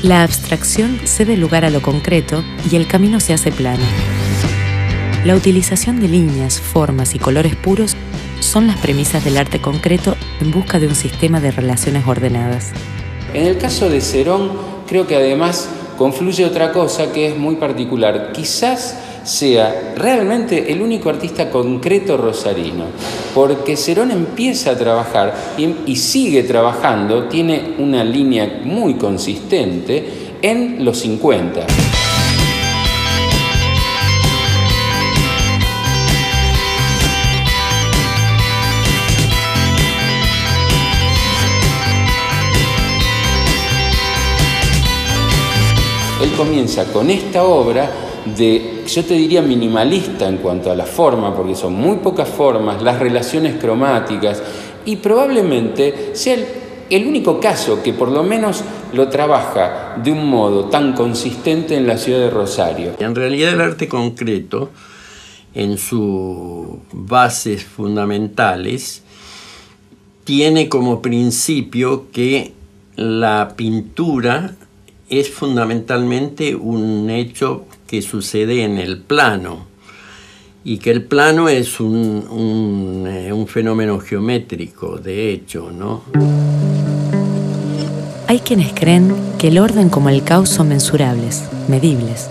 La abstracción cede lugar a lo concreto y el camino se hace plano. La utilización de líneas, formas y colores puros son las premisas del arte concreto en busca de un sistema de relaciones ordenadas. En el caso de Cerón, creo que además confluye otra cosa que es muy particular. Quizás sea realmente el único artista concreto rosarino, porque Cerón empieza a trabajar y sigue trabajando, tiene una línea muy consistente en los 50. Él comienza con esta obra yo te diría minimalista en cuanto a la forma, porque son muy pocas formas, las relaciones cromáticas, y probablemente sea el único caso que por lo menos lo trabaja de un modo tan consistente en la ciudad de Rosario. En realidad el arte concreto, en sus bases fundamentales, tiene como principio que la pintura es fundamentalmente un hecho que sucede en el plano y que el plano es un fenómeno geométrico, de hecho, ¿no? Hay quienes creen que el orden como el caos son mensurables, medibles.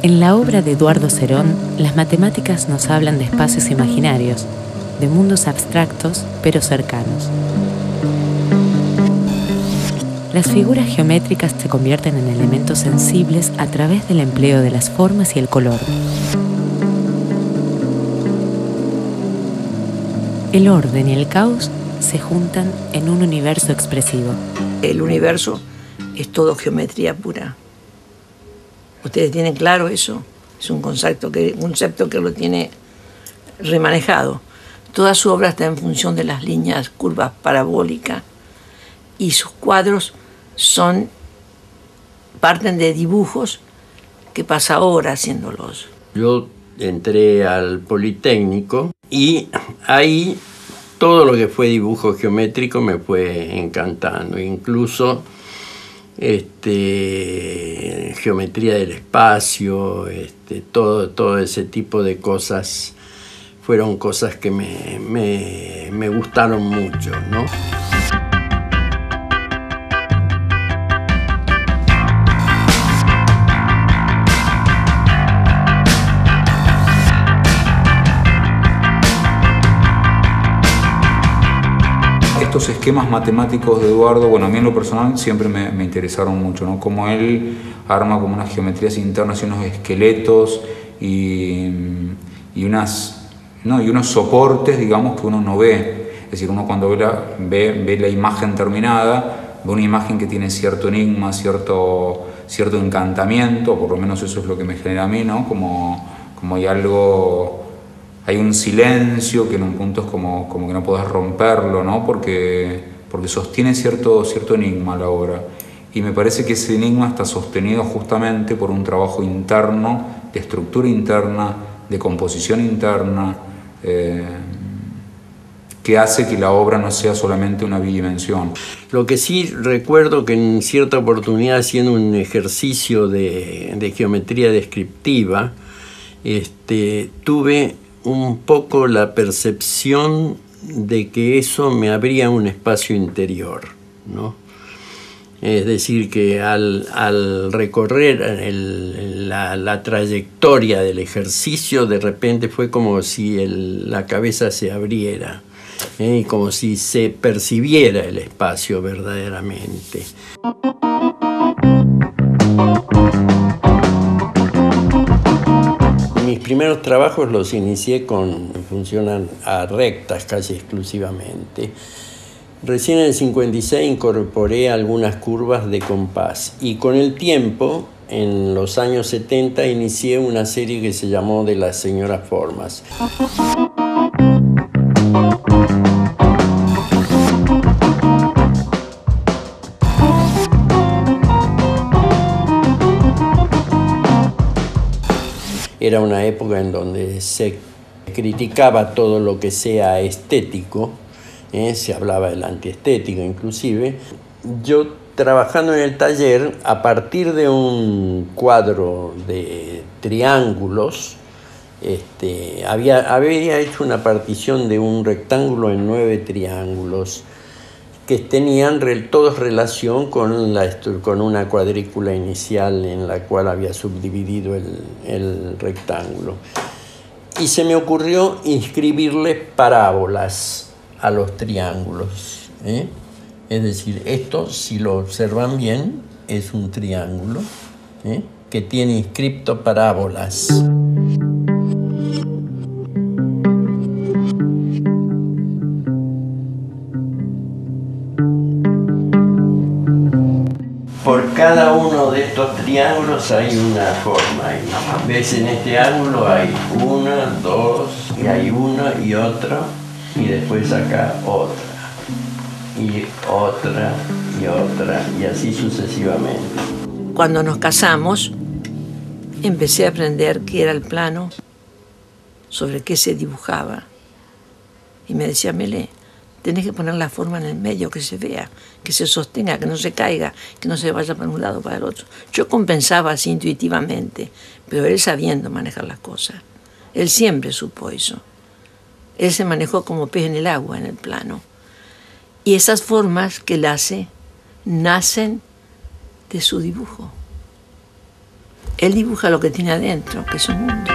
En la obra de Eduardo Cerón, las matemáticas nos hablan de espacios imaginarios, de mundos abstractos pero cercanos. Las figuras geométricas se convierten en elementos sensibles a través del empleo de las formas y el color. El orden y el caos se juntan en un universo expresivo. El universo es todo geometría pura. ¿Ustedes tienen claro eso? Es un concepto que lo tiene remanejado. Toda su obra está en función de las líneas, curvas parabólicas, y sus cuadros parten de dibujos que pasa horas haciéndolos. Yo entré al Politécnico y ahí todo lo que fue dibujo geométrico me fue encantando, incluso geometría del espacio, todo ese tipo de cosas fueron cosas que me gustaron mucho, ¿no? Estos esquemas matemáticos de Eduardo, bueno, a mí en lo personal siempre me interesaron mucho, ¿no? Como él arma como unas geometrías internas y unos esqueletos y unos soportes, digamos, que uno no ve. Es decir, uno cuando ve la imagen terminada, ve una imagen que tiene cierto enigma, cierto encantamiento, por lo menos eso es lo que me genera a mí, ¿no? Como hay un silencio que en un punto es como que no podés romperlo, ¿no? Porque sostiene cierto enigma la obra. Y me parece que ese enigma está sostenido justamente por un trabajo interno, de estructura interna, de composición interna, que hace que la obra no sea solamente una bidimensión. Lo que sí recuerdo que en cierta oportunidad, haciendo un ejercicio de geometría descriptiva, tuve un poco la percepción de que eso me abría un espacio interior, ¿no? Es decir, que al recorrer la trayectoria del ejercicio, de repente fue como si la cabeza se abriera, y como si se percibiera el espacio verdaderamente. Mis primeros trabajos los inicié con función a rectas casi exclusivamente. Recién en el 56 incorporé algunas curvas de compás y con el tiempo, en los años 70, inicié una serie que se llamó De las Señoras Formas. Era una época en donde se criticaba todo lo que sea estético, se hablaba del antiestético inclusive. Yo trabajando en el taller, a partir de un cuadro de triángulos, había hecho una partición de un rectángulo en 9 triángulos que tenían todos relación con una cuadrícula inicial en la cual había subdividido el rectángulo. Y se me ocurrió inscribirle parábolas a los triángulos, ¿eh? Es decir, esto, si lo observan bien, es un triángulo, ¿eh?, que tiene inscripto parábolas. Por cada uno de estos triángulos hay una forma. ¿Ves? En este ángulo hay una, dos, y hay uno y otro, y después acá otra, y otra, y otra, y así sucesivamente. Cuando nos casamos, empecé a aprender qué era el plano, sobre qué se dibujaba. Y me decía, Mele, tenés que poner la forma en el medio, que se vea, que se sostenga, que no se caiga, que no se vaya para un lado o para el otro. Yo compensaba así intuitivamente, pero él sabiendo manejar las cosas. Él siempre supo eso. Él se manejó como pez en el agua, en el plano. Y esas formas que él hace nacen de su dibujo. Él dibuja lo que tiene adentro, que es un mundo.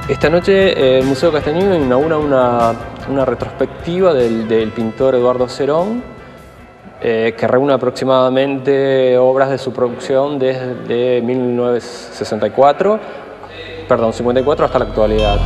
Esta noche el Museo Castañino inaugura una retrospectiva del pintor Eduardo Cerón, que reúne aproximadamente obras de su producción desde 54 hasta la actualidad.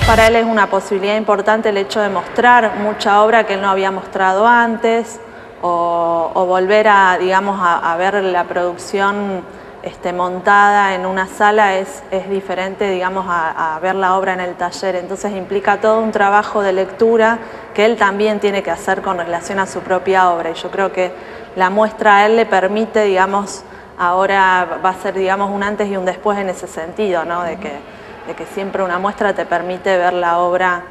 Para él es una posibilidad importante el hecho de mostrar mucha obra que él no había mostrado antes, o volver a, digamos, a ver la producción montada en una sala es diferente, digamos, a ver la obra en el taller. Entonces implica todo un trabajo de lectura que él también tiene que hacer con relación a su propia obra. Y yo creo que la muestra a él le permite, digamos, ahora va a ser, digamos, un antes y un después en ese sentido, ¿no? De que siempre una muestra te permite ver la obra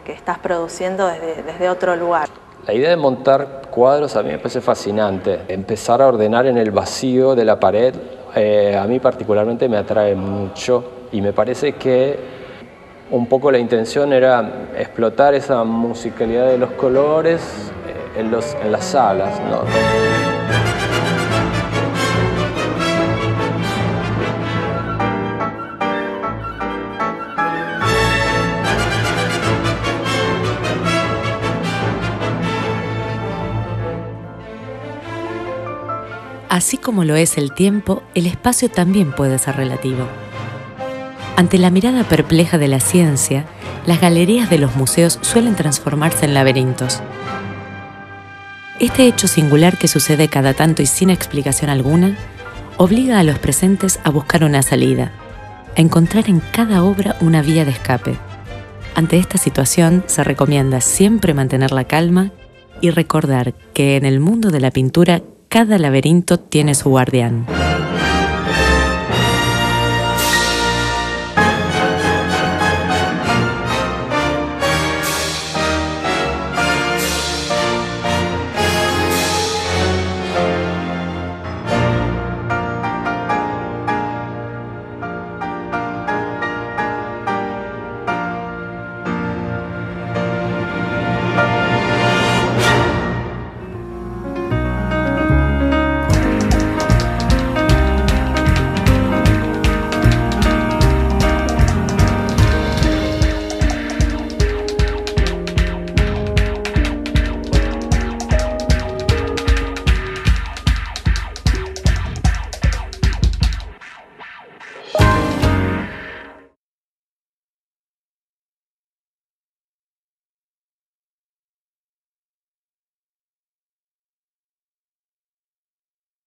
que estás produciendo desde otro lugar. La idea de montar cuadros a mí me parece fascinante. Empezar a ordenar en el vacío de la pared a mí particularmente me atrae mucho, y me parece que un poco la intención era explotar esa musicalidad de los colores en las salas, ¿no? Así como lo es el tiempo, el espacio también puede ser relativo. Ante la mirada perpleja de la ciencia, las galerías de los museos suelen transformarse en laberintos. Este hecho singular que sucede cada tanto y sin explicación alguna, obliga a los presentes a buscar una salida, a encontrar en cada obra una vía de escape. Ante esta situación, se recomienda siempre mantener la calma y recordar que en el mundo de la pintura cada laberinto tiene su guardián.